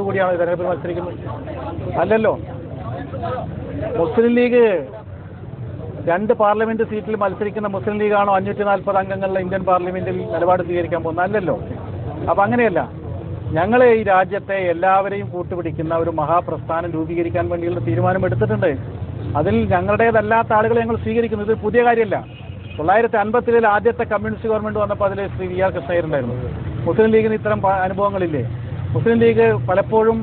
കൂടിയാണ് തെരഞ്ഞെടുപ്പിൽ മത്സരിക്കുന്നത്? അല്ലല്ലോ. മുസ്ലിം ലീഗ് 2 പാർലമെന്റ് സീറ്റിൽ മത്സരിക്കുന്ന മുസ്ലിം ലീഗാണോ 540 അംഗങ്ങളുടെ ഇന്ത്യൻ പാർലമെന്റിൽ നിലപാട് സ്വീകരിക്കാൻ പോകുന്നത്? അല്ലല്ലോ. അപ്പം അങ്ങനെയല്ല. ഞങ്ങൾ ഈ രാജ്യത്തെ എല്ലാവരെയും കൂട്ടുപിടിക്കുന്ന ഒരു മഹാപ്രസ്ഥാനം രൂപീകരിക്കാൻ വേണ്ടിയുള്ള തീരുമാനമെടുത്തിട്ടുണ്ട്. അതിൽ ഞങ്ങളുടേതല്ലാത്ത ആളുകളെ ഞങ്ങൾ സ്വീകരിക്കുന്നത് പുതിയ കാര്യമല്ല. 1957 ആദ്യത്തെ കമ്മ്യൂണിസ്റ്റ് ഗവൺമെന്റ് വന്നപ്പോൾ അതിൽ ശ്രീ വി ആർ കൃഷ്ണയ്യരുണ്ടായിരുന്നു. മുസ്ലിം ലീഗിന് ഇത്തരം അനുഭവങ്ങളില്ലേ? മുസ്ലിം ലീഗ് പലപ്പോഴും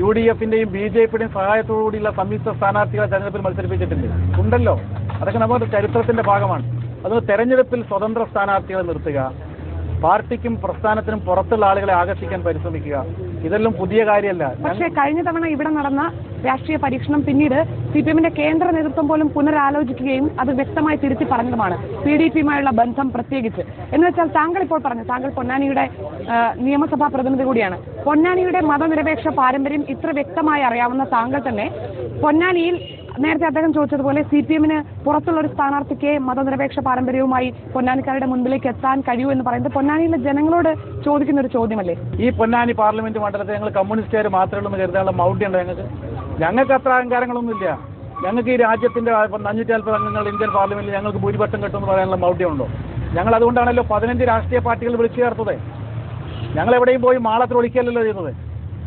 UDF-ന്റെയും BJP-യുടെയും സഹായത്തോടുകൂടിയുള്ള സംയുക്ത സ്ഥാനാർത്ഥികളെ തെരഞ്ഞെടുപ്പിൽ മത്സരിപ്പിച്ചിട്ടുണ്ട്. ഉണ്ടല്ലോ. അതൊക്കെ നമ്മുടെ ചരിത്രത്തിന്റെ ഭാഗമാണ്. അത് തെരഞ്ഞെടുപ്പിൽ സ്വതന്ത്ര സ്ഥാനാർത്ഥികളെ നിർത്തുക, പാർട്ടിക്കും പ്രസ്ഥാനത്തിനും പുറത്തുള്ള ആളുകളെ ആകർഷിക്കാൻ പരിശ്രമിക്കുക, ഇതെല്ലാം പുതിയ കാര്യമല്ല. പക്ഷേ കഴിഞ്ഞ തവണ ഇവിടെ നടന്ന രാഷ്ട്രീയ പരീക്ഷണം പിന്നീട് CPM-ന്റെ കേന്ദ്ര നേതൃത്വം പോലും പുനരാലോചിക്കുകയും അത് വ്യക്തമായി തിരുത്തി പറഞ്ഞതുമാണ്. PDP-യുമായുള്ള ബന്ധം പ്രത്യേകിച്ച് എന്ന് വെച്ചാൽ താങ്കൾ ഇപ്പോൾ പറഞ്ഞു, താങ്കൾ പൊന്നാനിയുടെ നിയമസഭാ പ്രതിനിധി കൂടിയാണ്. പൊന്നാനിയുടെ മതനിരപേക്ഷ പാരമ്പര്യം ഇത്ര വ്യക്തമായി അറിയാവുന്ന താങ്കൾ തന്നെ പൊന്നാനിയിൽ നേരത്തെ അദ്ദേഹം ചോദിച്ചതുപോലെ CPM-ന് പുറത്തുള്ള ഒരു സ്ഥാനാർത്ഥിക്ക് മതനിരപേക്ഷ പാരമ്പര്യവുമായി പൊന്നാനിക്കാരുടെ മുൻപിലേക്ക് എത്താൻ കഴിയൂ എന്ന് പറയുന്നത് പൊന്നാനിയിലെ ജനങ്ങളോട് ചോദിക്കുന്ന ഒരു ചോദ്യമല്ലേ? ഈ പൊന്നാനി പാർലമെന്റ് മണ്ഡലത്തിൽ ഞങ്ങൾ കമ്മ്യൂണിസ്റ്റുകാർ മാത്രമേ ഉള്ളൂ എന്ന് കരുതാനുള്ള മൗഢ്യമുണ്ട് ഞങ്ങൾക്ക് അത്ര അഹങ്കാരങ്ങളൊന്നുമില്ല. ഞങ്ങൾക്ക് ഈ രാജ്യത്തിന്റെ 540 അംഗങ്ങൾ ഇന്ത്യൻ പാർലമെന്റിൽ ഞങ്ങൾക്ക് ഭൂരിപക്ഷം കിട്ടുമെന്ന് പറയാനുള്ള മൗഢ്യമുണ്ടോ? ഞങ്ങൾ അതുകൊണ്ടാണല്ലോ 15 രാഷ്ട്രീയ പാർട്ടികൾ വിളിച്ചു ചേർത്തത്. ഞങ്ങൾ എവിടെയും പോയി മാളത്തിൽ ഒളിക്കലല്ലോ ചെയ്യുന്നത്.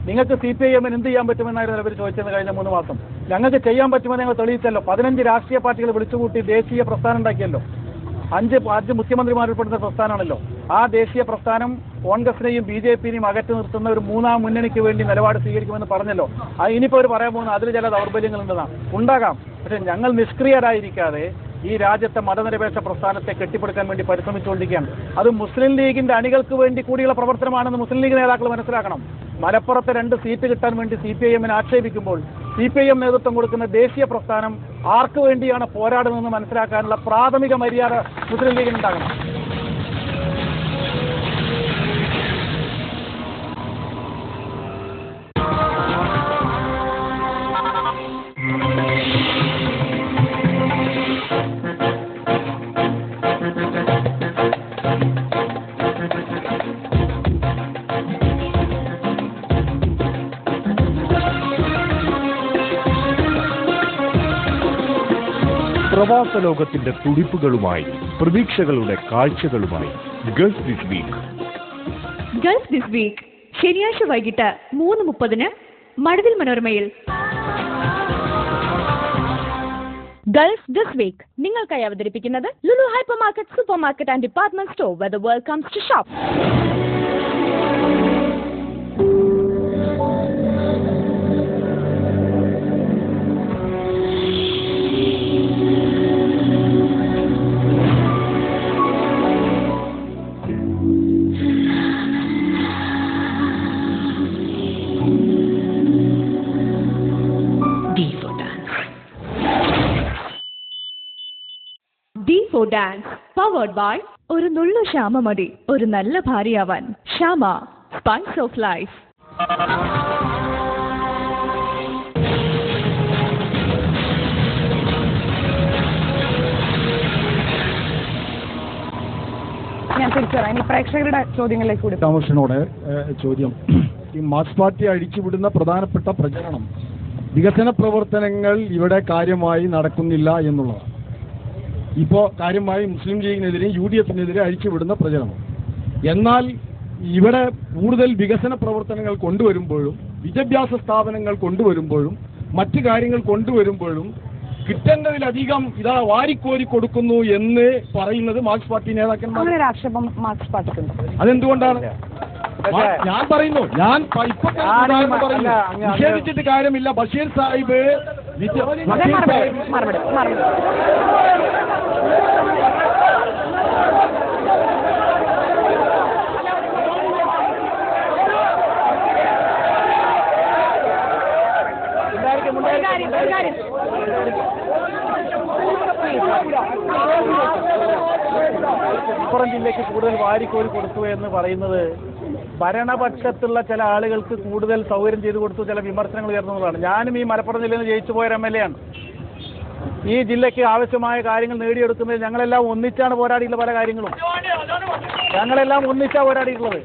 നിങ്ങൾക്ക് CPIM-ന് എന്ത് ചെയ്യാൻ പറ്റുമെന്നായിരുന്നു അവർ ചോദിച്ചത് കഴിഞ്ഞ 3 മാസം. ഞങ്ങൾക്ക് ചെയ്യാൻ പറ്റുമെന്ന് ഞങ്ങൾ തെളിയിച്ചല്ലോ. 15 രാഷ്ട്രീയ പാർട്ടികൾ വിളിച്ചുകൂട്ടി ദേശീയ പ്രസ്ഥാനം ഉണ്ടാക്കിയല്ലോ. 5 മുഖ്യമന്ത്രിമാരുൾപ്പെടുന്ന പ്രസ്ഥാനമാണല്ലോ. ആ ദേശീയ പ്രസ്ഥാനം കോൺഗ്രസിനെയും BJP-നെയും അകറ്റി നിർത്തുന്ന ഒരു 3ാം മുന്നണിക്ക് വേണ്ടി നിലപാട് സ്വീകരിക്കുമെന്ന് പറഞ്ഞല്ലോ. ഇനിയിപ്പോൾ അവർ പറയാൻ പോകുന്നത് അതിൽ ചില ദൗർബല്യങ്ങളുണ്ടെന്നാണ്. ഉണ്ടാകാം. പക്ഷേ ഞങ്ങൾ നിഷ്ക്രിയരായിരിക്കാതെ ഈ രാജ്യത്തെ മതനിരപേക്ഷ പ്രസ്ഥാനത്തെ കെട്ടിപ്പടുക്കാൻ വേണ്ടി പരിശ്രമിച്ചുകൊണ്ടിരിക്കുകയാണ്. അത് മുസ്ലിം ലീഗിന്റെ അണികൾക്ക് വേണ്ടി കൂടിയുള്ള പ്രവർത്തനമാണെന്ന് മുസ്ലിം ലീഗ് നേതാക്കൾ മനസ്സിലാക്കണം. മലപ്പുറത്ത് 2 സീറ്റ് കിട്ടാൻ വേണ്ടി CPIM-നെ ആക്ഷേപിക്കുമ്പോൾ CPIM നേതൃത്വം കൊടുക്കുന്ന ദേശീയ പ്രസ്ഥാനം ആർക്ക് വേണ്ടിയാണ് പോരാടുന്നതെന്ന് മനസ്സിലാക്കാനുള്ള പ്രാഥമിക മര്യാദ മുസ്ലിം ലീഗിനുണ്ടാകണം. പ്രവാസ ലോകത്തിന്റെ തുടിപ്പുകളുമായി പ്രതീക്ഷകളുടെ കാഴ്ചകളുമായി Gulf this week. Gulf this week ശനിയാഴ്ച വൈകിട്ട് 3:30 മഴവിൽ മനോരമയിൽ. ഗൾഫ് ദിസ് വീക്ക് നിങ്ങൾക്കായി അവതരിപ്പിക്കുന്നത് Lulu hyper market, super market and department store where the world comes to shop. D4 Dance powered by ഒരു നുള്ളു ക്ഷാമ മതി ഒരു നല്ല ഭാര്യയാവാൻ. ക്ഷാമ സ്പൈസ് ഓഫ് ലൈഫ്. ഞാൻ തിരിച്ചറിയാം. ഇനി പ്രേക്ഷകരുടെ ചോദ്യങ്ങളിലേക്ക് കൂടി താമസിനോട് ചോദ്യം. ഈ മാർക്സ് പാർട്ടി അഴിച്ചുവിടുന്ന പ്രധാനപ്പെട്ട പ്രചരണം വികസന പ്രവർത്തനങ്ങൾ ഇവിടെ കാര്യമായി നടക്കുന്നില്ല എന്നുള്ളതാണ്. ഇപ്പോൾ കാര്യമായി മുസ്ലിം ലീഗിനെതിരെയും UDF-നെതിരെ അഴിച്ചുവിടുന്ന പ്രചരണം. എന്നാൽ ഇവിടെ കൂടുതൽ വികസന പ്രവർത്തനങ്ങൾ കൊണ്ടുവരുമ്പോഴും വിദ്യാഭ്യാസ സ്ഥാപനങ്ങൾ കൊണ്ടുവരുമ്പോഴും മറ്റു കാര്യങ്ങൾ കൊണ്ടുവരുമ്പോഴും കിട്ടേണ്ടതിലധികം ഇതാ വാരിക്കോരി കൊടുക്കുന്നു എന്ന് പറയുന്നത് മാർക്സ് പാർട്ടി നേതാക്കന്മാർ. അതെന്തുകൊണ്ടാണ്? ഞാൻ പറയുന്നു, ഞാൻ ഇപ്പൊ പറയുന്നു, നിഷേധിച്ചിട്ട് കാര്യമില്ല. ബഷീർ സാഹിബ് മലപ്പുറം ജില്ലയ്ക്ക് കൂടുതൽ വാരിക്കോരി കൊടുത്തു എന്ന് പറയുന്നത് ഭരണപക്ഷത്തുള്ള ചില ആളുകൾക്ക് കൂടുതൽ സൗകര്യം ചെയ്തു കൊടുത്തു ചില വിമർശനങ്ങൾ ഉയർന്നതാണ്. ഞാനും ഈ മലപ്പുറം ജില്ലയിൽ നിന്ന് ജയിച്ചു പോയ MLA ആണ്. ഈ ജില്ലയ്ക്ക് ആവശ്യമായ കാര്യങ്ങൾ നേടിയെടുക്കുന്നതിൽ ഞങ്ങളെല്ലാം ഒന്നിച്ചാണ് പോരാടിയിട്ടുള്ള പല കാര്യങ്ങളും. ഞങ്ങളെല്ലാം ഒന്നിച്ചാണ് പോരാടിയിട്ടുള്ളത്.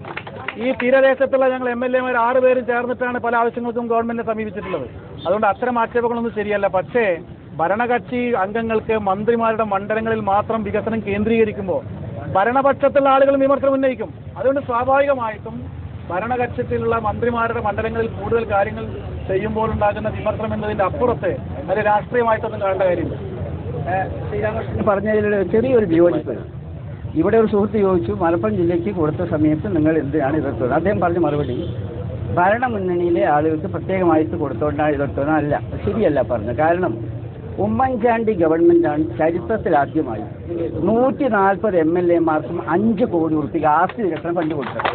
ഈ തീരദേശത്തുള്ള ഞങ്ങൾ MLA-മാർ 6 പേരും ചേർന്നിട്ടാണ് പല ആവശ്യങ്ങൾക്കും ഗവൺമെന്റിനെ സമീപിച്ചിട്ടുള്ളത്. അതുകൊണ്ട് അത്തരം ആക്ഷേപങ്ങളൊന്നും ശരിയല്ല. പക്ഷേ ഭരണകക്ഷി അംഗങ്ങൾക്ക് മന്ത്രിമാരുടെ മണ്ഡലങ്ങളിൽ മാത്രം വികസനം കേന്ദ്രീകരിക്കുമ്പോൾ ഭരണപക്ഷത്തുള്ള ആളുകൾ വിമർശനം ഉന്നയിക്കും. അതുകൊണ്ട് സ്വാഭാവികമായിട്ടും ഭരണകക്ഷത്തിലുള്ള മന്ത്രിമാരുടെ മണ്ഡലങ്ങളിൽ കൂടുതൽ കാര്യങ്ങൾ ചെയ്യുമ്പോൾ ഉണ്ടാകുന്ന വിമർശനം എന്നതിന്റെ അപ്പുറത്ത് അത് രാഷ്ട്രീയമായിട്ടൊന്നും കാണേണ്ട കാര്യമില്ല. ശ്രീരാമകൃഷ്ണൻ പറഞ്ഞതിൽ ചെറിയൊരു വിയോജിപ്പ്. ഇവിടെ ഒരു സുഹൃത്ത് ചോദിച്ചു, മലപ്പുറം ജില്ലയ്ക്ക് കൊടുത്ത സമയത്ത് നിങ്ങൾ എന്തിനാണ് എതിർത്തത്? അദ്ദേഹം പറഞ്ഞ മറുപടി ഭരണമുന്നണിയിലെ ആളുകൾക്ക് പ്രത്യേകമായിട്ട് കൊടുത്തോണ്ടാണ് എതിർത്തത്. അല്ല, ശരിയല്ല പറഞ്ഞത്. കാരണം ഉമ്മൻചാണ്ടി ഗവൺമെന്റാണ് ചരിത്രത്തിലാദ്യമായി 140 MLA-മാർക്കും 5 കോടി രൂപയ്ക്ക് ആസ്തി വികസനം ഫണ്ട് കൊടുത്തത്.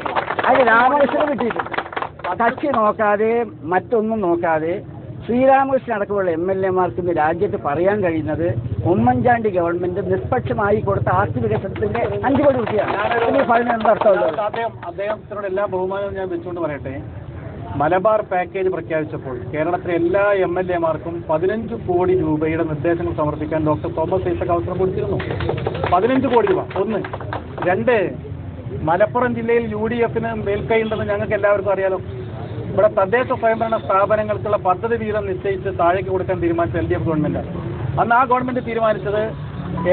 അത് രാമകൃഷ്ണന് കിട്ടിയിട്ടുണ്ട്. കക്ഷി നോക്കാതെ മറ്റൊന്നും നോക്കാതെ ശ്രീരാമകൃഷ്ണൻ അടക്കമുള്ള MLA-മാർക്ക് ഇന്ന് രാജ്യത്ത് പറയാൻ കഴിയുന്നത് ഉമ്മൻചാണ്ടി ഗവൺമെന്റ് നിഷ്പക്ഷമായി കൊടുത്ത ആസ്തി വികസനത്തിന്റെ 5 കോടി രൂപയാണ്. ഈ പറയുന്നത് എന്തർത്ഥമുള്ളത്? അദ്ദേഹത്തിനോട് എല്ലാ ബഹുമാനവും ഞാൻ വെച്ചുകൊണ്ട് പറയട്ടെ. മലബാർ പാക്കേജ് പ്രഖ്യാപിച്ചപ്പോൾ കേരളത്തിലെ എല്ലാ MLA-മാർക്കും 15 കോടി രൂപയുടെ നിർദ്ദേശങ്ങൾ സമർപ്പിക്കാൻ ഡോക്ടർ തോമസ് ഐസക് അവസരം കൊടുത്തിരുന്നു. 15 കോടി രൂപ. 1. 2, മലപ്പുറം ജില്ലയിൽ UDF-ന് മേൽക്കൈയുണ്ടെന്ന് ഞങ്ങൾക്ക് എല്ലാവർക്കും അറിയാലോ. ഇവിടെ തദ്ദേശ സ്വയംഭരണ സ്ഥാപനങ്ങൾക്കുള്ള പദ്ധതി വീതം നിശ്ചയിച്ച് താഴേക്ക് കൊടുക്കാൻ തീരുമാനിച്ച LDF ഗവൺമെന്റാണ്. അന്ന് ആ ഗവൺമെന്റ് തീരുമാനിച്ചത്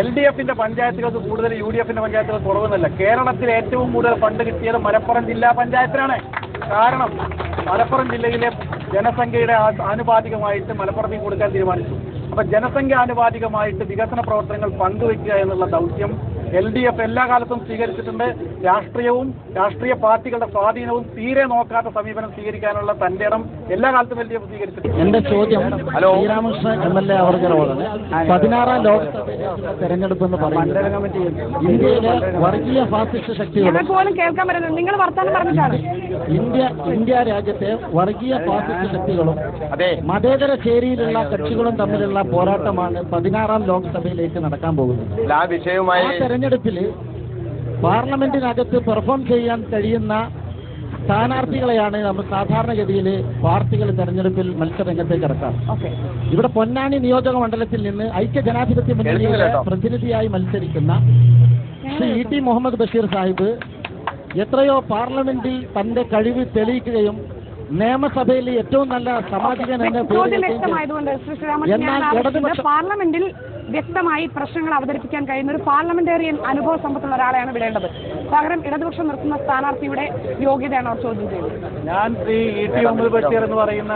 LDF-ന്റെ പഞ്ചായത്തുകൾക്ക് കൂടുതൽ UDF-ന്റെ പഞ്ചായത്തുകൾ കുറവെന്നല്ല. കേരളത്തിൽ ഏറ്റവും കൂടുതൽ ഫണ്ട് കിട്ടിയത് മലപ്പുറം ജില്ലാ പഞ്ചായത്തിനാണ്. കാരണം മലപ്പുറം ജില്ലയിലെ ജനസംഖ്യയുടെ ആനുപാതികമായിട്ട് മലപ്പുറത്തേക്ക് കൊടുക്കാൻ തീരുമാനിച്ചു. അപ്പൊ ജനസംഖ്യ ആനുപാതികമായിട്ട് വികസന പ്രവർത്തനങ്ങൾ പങ്കുവയ്ക്കുക എന്നുള്ള ദൗത്യം LDF എല്ലാ കാലത്തും സ്വീകരിച്ചിട്ടുണ്ട്. രാഷ്ട്രീയ പാർട്ടികളുടെ സ്വാധീനവും തീരെ നോക്കാത്ത സമീപനം സ്വീകരിക്കാനുള്ള തന്റെ ഇടം എല്ലാ കാലത്തും LDF സ്വീകരിച്ചിട്ടുണ്ട്. എന്റെ ചോദ്യം ശ്രീരാമകൃഷ്ണൻ MLA അവർജനോടാണ്. 16ാം ലോക്സഭയിലെ തെരഞ്ഞെടുപ്പ് എന്ന് പറയുന്നത് ഇന്ത്യയിലെ വർഗീയ ഫാസിസ്റ്റ് ശക്തികളും നിങ്ങൾ വർത്തമാനം പറഞ്ഞിട്ടാണ് ഇന്ത്യ രാജ്യത്തെ വർഗീയ ഫാസിസ്റ്റ് ശക്തികളും മതേതര ചേരിയിലുള്ള കക്ഷികളും തമ്മിലുള്ള പോരാട്ടമാണ് 16ാം ലോക്സഭയിലേക്ക് നടക്കാൻ പോകുന്നത്. ആ വിഷയവുമായി തെരഞ്ഞെടുപ്പിൽ പാർലമെന്റിനകത്ത് പെർഫോം ചെയ്യാൻ കഴിയുന്ന സ്ഥാനാർത്ഥികളെയാണ് നമ്മൾ സാധാരണഗതിയിൽ പാർട്ടികൾ തെരഞ്ഞെടുപ്പിൽ മത്സരരംഗത്തേക്ക് ഇറക്കാം. ഇവിടെ പൊന്നാനി നിയോജക മണ്ഡലത്തിൽ നിന്ന് ഐക്യജനാധിപത്യ മുന്നണിയുടെ പ്രതിനിധിയായി മത്സരിക്കുന്ന ശ്രീ ET മുഹമ്മദ് ബഷീർ സാഹിബ് എത്രയോ പാർലമെന്റിൽ തന്റെ കഴിവ് തെളിയിക്കുകയും നിയമസഭയിൽ ഏറ്റവും നല്ല സാമാജികൻ എന്ന പാർലമെന്റിൽ വ്യക്തമായി പ്രശ്നങ്ങൾ അവതരിപ്പിക്കാൻ കഴിയുന്ന ഒരു പാർലമെന്റേറിയൻ അനുഭവ സമ്പത്തുള്ള ഒരാളെയാണ് വിടേണ്ടത്. പകരം ഇടതുപക്ഷം നിർത്തുന്ന സ്ഥാനാർത്ഥിയുടെ യോഗ്യതയാണ് അവർ ചോദ്യം ചെയ്യുന്നത്. ഞാൻ ശ്രീ ET മുഹമ്മദ് ബഷീർ എന്ന് പറയുന്ന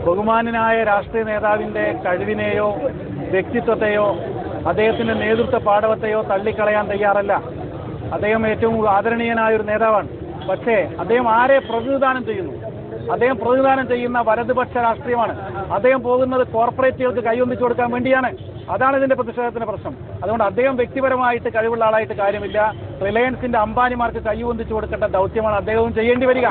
ബഹുമാനനായ രാഷ്ട്രീയ നേതാവിന്റെ കഴിവിനെയോ വ്യക്തിത്വത്തെയോ അദ്ദേഹത്തിന്റെ നേതൃത്വ പാടവത്തെയോ തള്ളിക്കളയാൻ തയ്യാറല്ല. അദ്ദേഹം ഏറ്റവും ആദരണീയനായ ഒരു നേതാവാണ്. പക്ഷേ അദ്ദേഹം ആരെ പ്രതിനിധാനം ചെയ്യുന്നു? അദ്ദേഹം പ്രതിനിധാനം ചെയ്യുന്ന വലതുപക്ഷ രാഷ്ട്രീയമാണ്. അദ്ദേഹം പോകുന്നത് കോർപ്പറേറ്റുകൾക്ക് കൈയൊന്നിച്ചു കൊടുക്കാൻ വേണ്ടിയാണ്. അതാണ് ഇതിന്റെ പ്രതിഷേധത്തിന്റെ പ്രശ്നം. അതുകൊണ്ട് അദ്ദേഹം വ്യക്തിപരമായിട്ട് കഴിവുള്ള ആളായിട്ട് കാര്യമില്ല. റിലയൻസിന്റെ അംബാനിമാർക്ക് കൈയൊന്നിച്ചു കൊടുക്കേണ്ട ദൗത്യമാണ് അദ്ദേഹവും ചെയ്യേണ്ടി വരിക.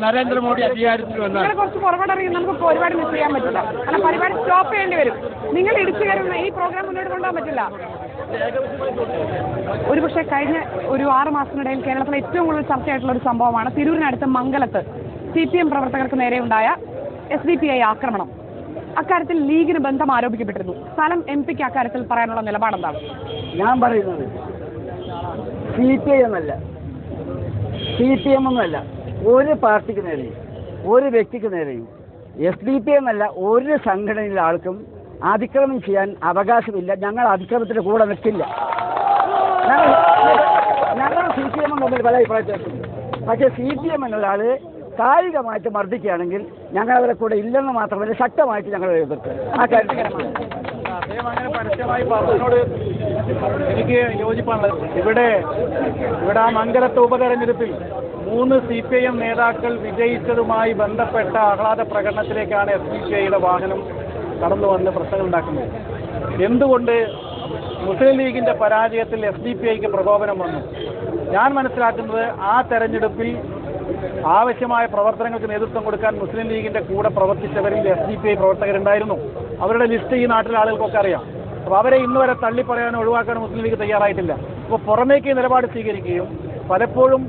നരേന്ദ്രമോദി അധികാരത്തിൽ വന്നാൽ കുറച്ച് പുറകോട്ടറിയും നമുക്ക് പരിപാടി മിസ് ചെയ്യാൻ പറ്റില്ല. കാരണം പരിപാടി സ്റ്റോപ്പ് ചെയ്യേണ്ടി വരും. നിങ്ങൾ ഇടിച്ചു കയറുന്ന ഈ പ്രോഗ്രാം മുന്നോട്ട് കൊണ്ടുപോകാൻ പറ്റില്ല. ഒരുപക്ഷെ കഴിഞ്ഞ ഒരു 6 മാസത്തിനിടയിൽ കേരളത്തിലെ ഏറ്റവും കൂടുതൽ ചർച്ചയായിട്ടുള്ള ഒരു സംഭവമാണ് തിരൂരിനടുത്ത് മംഗലത്ത് CPM പ്രവർത്തകർക്ക് നേരെയുണ്ടായ SDPI ആക്രമണം. അക്കാര്യത്തിൽ ലീഗിന് ബന്ധം ആരോപിക്കപ്പെട്ടിരുന്നു. സ്ഥലം MP-ക്ക് അക്കാര്യത്തിൽ പറയാനുള്ള നിലപാടെന്താണ്? ഞാൻ പറയുന്നത് CPM ഒന്നുമല്ല ഒരു പാർട്ടിക്ക് നേരെയും ഒരു വ്യക്തിക്ക് നേരെയും SDPM എന്നല്ല ഒരു സംഘടനയിലെ ആൾക്കും അതിക്രമം ചെയ്യാൻ അവകാശമില്ല. ഞങ്ങൾ അതിക്രമത്തിന് കൂടെ നിൽക്കില്ല. ഞങ്ങൾ CPM തമ്മിൽ പല അഭിപ്രായത്തിലുണ്ട്. പക്ഷേ CPM എന്നുള്ള ആള് കായികമായിട്ട് മർദ്ദിക്കുകയാണെങ്കിൽ ഞങ്ങൾ അവരെ കൂടെ ഇല്ലെന്ന് മാത്രമല്ല ശക്തമായിട്ട് ഞങ്ങൾ എതിർക്കും. ആ കാര്യത്തിൽ അദ്ദേഹം അങ്ങനെ പരസ്യമായി പറഞ്ഞതിനോട് എനിക്ക് യോജിപ്പാണുള്ളത്. ഇവിടെ ആ മംഗലത്തെ ഉപതെരഞ്ഞെടുപ്പിൽ 3 CPIM നേതാക്കൾ വിജയിച്ചതുമായി ബന്ധപ്പെട്ട ആഹ്ലാദ പ്രകടനത്തിലേക്കാണ് SDPIയുടെ വാഹനം കടന്നു വന്ന് പ്രശ്നങ്ങൾ ഉണ്ടാക്കുന്നത്. എന്തുകൊണ്ട് മുസ്ലിം ലീഗിന്റെ പരാജയത്തിൽ SDPIക്ക് പ്രകോപനം വന്നു? ഞാൻ മനസ്സിലാക്കുന്നത് ആ തെരഞ്ഞെടുപ്പിൽ ആവശ്യമായ പ്രവർത്തനങ്ങൾക്ക് നേതൃത്വം കൊടുക്കാൻ മുസ്ലിം ലീഗിന്റെ കൂടെ പ്രവർത്തിച്ചവരിൽ SDPI പ്രവർത്തകരുണ്ടായിരുന്നു. അവരുടെ ലിസ്റ്റ് ഈ നാട്ടിലെ ആളുകൾക്കൊക്കെ അറിയാം. അപ്പോൾ അവരെ ഇന്ന് വരെ തള്ളിപ്പറയാനോ ഒഴിവാക്കാനോ മുസ്ലിം ലീഗ് തയ്യാറായിട്ടില്ല. അപ്പോൾ പുറമേക്ക് നിലപാട് സ്വീകരിക്കുകയും പലപ്പോഴും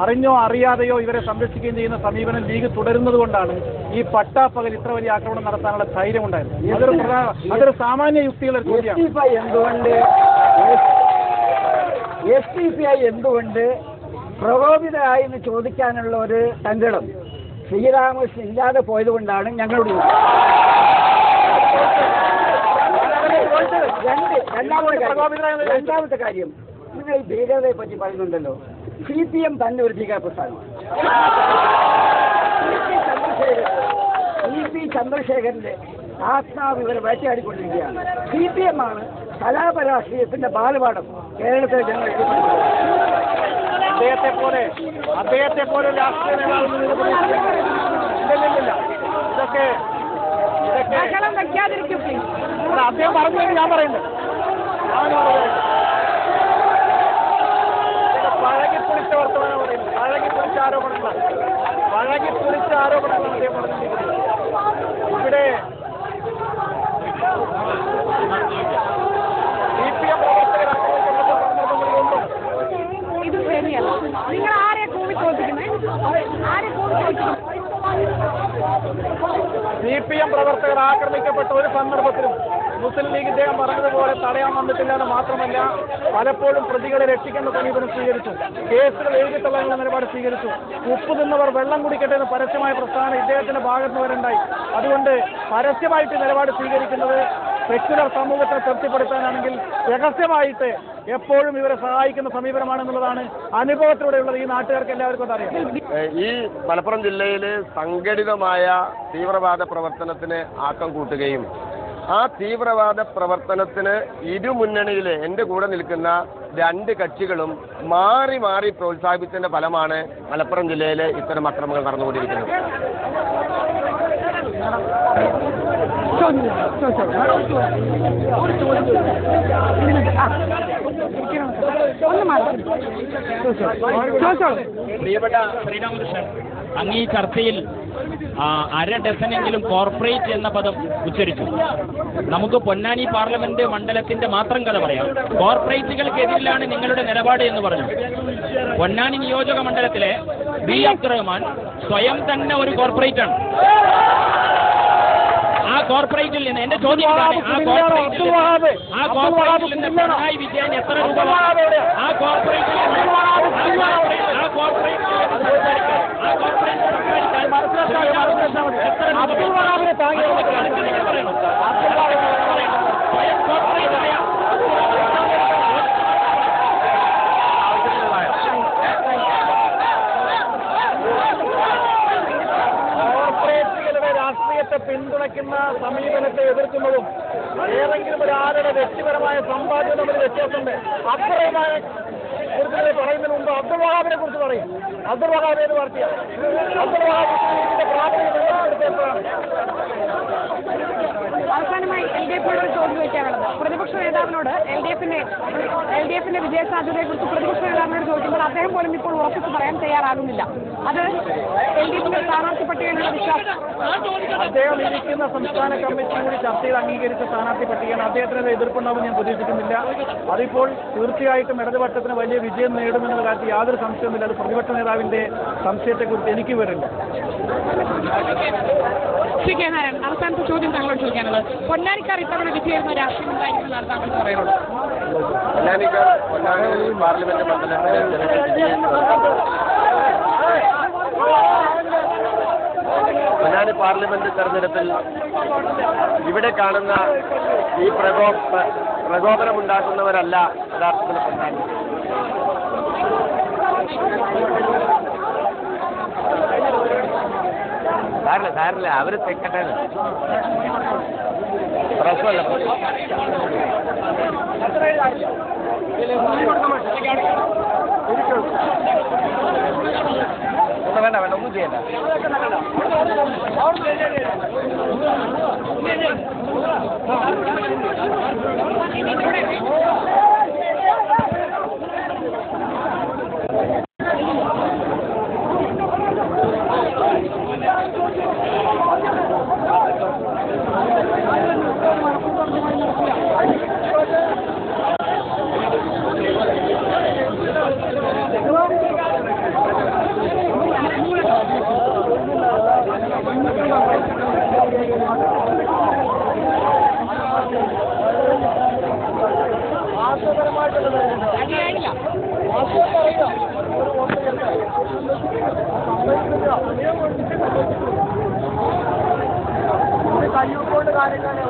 അറിഞ്ഞോ അറിയാതെയോ ഇവരെ സംരക്ഷിക്കുകയും ചെയ്യുന്ന സമീപനം ലീഗ് തുടരുന്നത് കൊണ്ടാണ് ഈ പട്ടാപ്പകൽ ഇത്ര വലിയ ആക്രമണം നടത്താനുള്ള ധൈര്യം ഉണ്ടായിരുന്നു. അതൊരു സാമാന്യ യുക്തിയുള്ള ചോദ്യമാണ്. SDPI എന്തുകൊണ്ട് പ്രകോപിതരായി എന്ന് ചോദിക്കാനുള്ള ഒരു സങ്കടം ശ്രീരാമകൃഷ്ണൻ ഇല്ലാതെ പോയതുകൊണ്ടാണ് ഞങ്ങളോട് രണ്ടാമത്തെ കാര്യം, നിങ്ങൾ ഈ ഭീകരതയെ പറ്റി പറയുന്നുണ്ടല്ലോ. CPM തന്നെ ഒരു ഭീകര പ്രസ്ഥാനമാണ്. CP ചന്ദ്രശേഖരന്റെ ആത്മാവ് ഇവരെ വേട്ടയാടിക്കൊണ്ടിരിക്കുകയാണ്. CPM ആണ് കലാപരാഷ്ട്രീയത്തിന്റെ ബാലപാഠം കേരളത്തിലെ ജനങ്ങൾ. അദ്ദേഹത്തെ പോലെ രാഷ്ട്രീയ നേതാവ് ഇതൊക്കെ അദ്ദേഹം പറഞ്ഞു ഞാൻ പറയുന്നത് പഴകിപ്പൊളിച്ച വർത്തമാനം പറയുന്നത്, പഴകിപ്പൊളിച്ച ആരോപണങ്ങളാണ് അദ്ദേഹം പറഞ്ഞിരിക്കുന്നത്. ഇവിടെ CPM പ്രവർത്തകരാണ്. ഇത് ശരിയല്ല. നിങ്ങൾ ആരെ കൂവി തോൽപ്പിക്കുന്നത്? CPM പ്രവർത്തകർ ആക്രമിക്കപ്പെട്ട ഒരു സന്ദർഭത്തിലും മുസ്ലിം ലീഗ് ഇദ്ദേഹം പറഞ്ഞതുപോലെ തടയാൻ വന്നിട്ടില്ല എന്ന് മാത്രമല്ല, പലപ്പോഴും പ്രതികളെ രക്ഷിക്കുന്ന സമീപനം സ്വീകരിച്ചു, കേസുകൾ എഴുതിത്തള്ളാനുള്ള നിലപാട് സ്വീകരിച്ചു. ഉപ്പ് തിന്നവർ വെള്ളം കുടിക്കട്ടെ എന്ന് പരസ്യമായ പ്രസ്താവന ഇദ്ദേഹത്തിന്റെ ഭാഗത്ത് വരണ്ടായി. അതുകൊണ്ട് പരസ്യമായിട്ട് നിലപാട് സ്വീകരിക്കുന്നത് സെക്യുലർ സമൂഹത്തെ തൃപ്തിപ്പെടുത്താനാണെങ്കിൽ രഹസ്യമായിട്ട് എപ്പോഴും ഇവരെ സഹായിക്കുന്ന സമീപനമാണെന്നുള്ളതാണ് അനുഭവത്തിലൂടെയുള്ളത്. ഈ നാട്ടുകാർക്ക് എല്ലാവർക്കും അറിയാം. ഈ മലപ്പുറം ജില്ലയിൽ സംഘടിതമായ തീവ്രവാദ പ്രവർത്തനത്തിന് ആക്കം കൂട്ടുകയും ആ തീവ്രവാദ പ്രവർത്തനത്തിന് ഇരുമുന്നണിയിലെ എൻ്റെ കൂടെ നിൽക്കുന്ന രണ്ട് കക്ഷികളും മാറി മാറി പ്രോത്സാഹിപ്പിച്ചതിന്റെ ഫലമാണ് മലപ്പുറം ജില്ലയിലെ ഇത്തരം അക്രമങ്ങൾ നടന്നുകൊണ്ടിരിക്കുന്നത്. പ്രിയപ്പെട്ട ശ്രീരാമകൃഷ്ണൻ, അങ്ങ് ഈ ചർച്ചയിൽ അര ഡസനെങ്കിലും കോർപ്പറേറ്റ് എന്ന പദം ഉച്ചരിച്ചു. നമുക്ക് പൊന്നാനി പാർലമെന്റ് മണ്ഡലത്തിന്റെ മാത്രം കഥ പറയാം. കോർപ്പറേറ്റുകൾക്കെതിരിലാണ് നിങ്ങളുടെ നിലപാട് എന്ന് പറഞ്ഞു. പൊന്നാനി നിയോജക മണ്ഡലത്തിലെ ബി അബ്ദുറഹ്മാൻ സ്വയം തന്നെ ഒരു കോർപ്പറേറ്റ് ആണ്. ആ കോർപ്പറേറ്റിൽ നിന്ന് എന്റെ ചോദ്യം ആ കോർപ്പറേറ്റിൽ നിന്ന് പിണറായി വിജയൻ എത്ര രൂപ ആ കോർപ്പറേറ്റിൽ രാഷ്ട്രീയത്തെ പിന്തുണയ്ക്കുന്ന സമീപനത്തെ എതിർക്കുന്നതും ഏതെങ്കിലും ഒരാളുടെ വ്യക്തിപരമായ സമ്പാദ്യം തമ്മിൽ വ്യത്യാസമുണ്ട്. അബ്ദുറഹ്മാനെ കുറിച്ച് പറയുന്നതിന് മുമ്പ് അബ്ദുൽ വഹാബിനെ കുറിച്ച് പറയും. അബ്ദുൽ വഹാബ് ഏത് പാർട്ടിയാണ്? അബ്ദുൽ വഹാബിന്റെ പ്രാഥമിക ബന്ധപ്പെടുത്തിയപ്പോഴാണ്. അവസാനമായി LDF-നോട് ഒരു ചോദ്യം ചോദിക്കാനുള്ളത്. പ്രതിപക്ഷ നേതാവിനോട് LDF-ന്റെ വിജയസാധ്യതയെ കുറിച്ച് പ്രതിപക്ഷ നേതാവിനോട് ചോദിക്കുമ്പോൾ അദ്ദേഹം പോലും ഇപ്പോൾ ഉറപ്പിച്ച് പറയാൻ തയ്യാറാകുന്നില്ല. അത് LDF-ന്റെ സ്ഥാനാർത്ഥി പട്ടികയിലുള്ള വിശ്വാസം. അദ്ദേഹം ഇരിക്കുന്ന സംസ്ഥാന കമ്മിറ്റി കൂടി ചർച്ച ചെയ്ത് അംഗീകരിച്ച സ്ഥാനാർത്ഥി പട്ടികയാണ്. അദ്ദേഹത്തിന് എതിർപ്പുണ്ടാവും ഞാൻ പ്രതീക്ഷിക്കുന്നില്ല. അതിപ്പോൾ തീർച്ചയായിട്ടും ഇടതുപക്ഷത്തിന് വലിയ വിജയം നേടുമെന്നുള്ള കാര്യത്തിൽ യാതൊരു സംശയവുമില്ല. അത് പ്രതിപക്ഷ നേതാവിന്റെ സംശയത്തെക്കുറിച്ച് എനിക്ക് വരുന്നുണ്ട്. ശ്രീ കെ നാരായണൻ, അവസാനത്തെ ചോദ്യം താങ്കളോട് ചോദിക്കാനുള്ളത്. പൊന്നാനിക്കാർ ഇത്തവണ വിജയിക്കുന്ന രാഷ്ട്രീയം എന്തായിരിക്കും താങ്കൾ പറയുന്നത്? പൊന്നാനി പാർലമെന്റ് മണ്ഡലത്തിലെ പൊന്നാനി പാർലമെന്റ് തെരഞ്ഞെടുപ്പിൽ ഇവിടെ കാണുന്ന ഈ പ്രകോപനമുണ്ടാക്കുന്നവരല്ല യഥാർത്ഥത്തിൽ പൊന്നാനി. സാറില്ല അവര് തെക്കട്ടെ പ്രശ്നമല്ല. വേണ്ട ഒന്നും ചെയ്യണ്ട. അതിയായില്ല. കയ്യൂർക്കൊണ്ട് കാര്യങ്ങളാണ്